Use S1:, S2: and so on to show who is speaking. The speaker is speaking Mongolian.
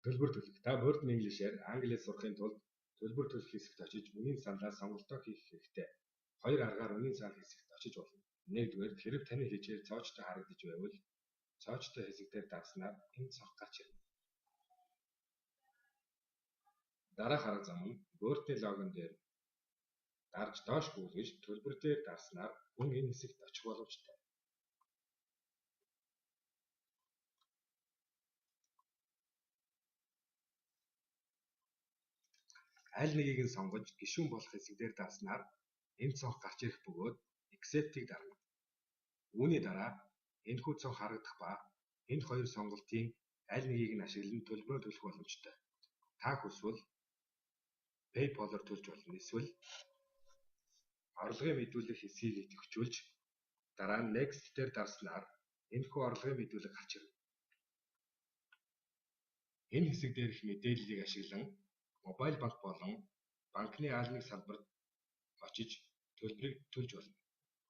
S1: Төлбөр төлөх. Та Written English-ээр англиар сурахын тулд төлбөр төлөх хэсэгт очиж үнийн саналаа сонголтоо хийх хэрэгтэй. Хоёр аргаар үнийн санал хэсэгт очиж болно. Нэгдүгээр, хэрэв таны хичээл цоочтой харагдаж байвал цоочтой хэсэг дээр давснаар энэ цонх гарч ирнэ. Дараах арга зам нь Word-ийн логон дээр дарж доош гүйгэж төлбөр дээр давснаар хүн энэ хэсэгт очих боломжтой. Аль нэгийг нь сонгож гишүүн болох хэсэгдээр давснаар энэ цонх гарч ирэх бөгөөд Accept-ийг дарна. Үүний дараа энэхүү цонх харагдах ба энэ хоёр сонголтын аль нэгийг нь ашиглан төлбөрөө төлөх боломжтой. Та хүсвэл PayPal-оор төлж болно. Эсвэл орлогын мэдүүлэг хэсгийг идэвхжүүлж дараа нь Next дээр давснаар энэхүү орлогын мэдүүлэг гарч ирнэ. Энэ хэсэг дээрх мэдээллийг ашиглан мобайл банк болон банкны аль нэг салбарт очиж төлбөрийг төлж болно.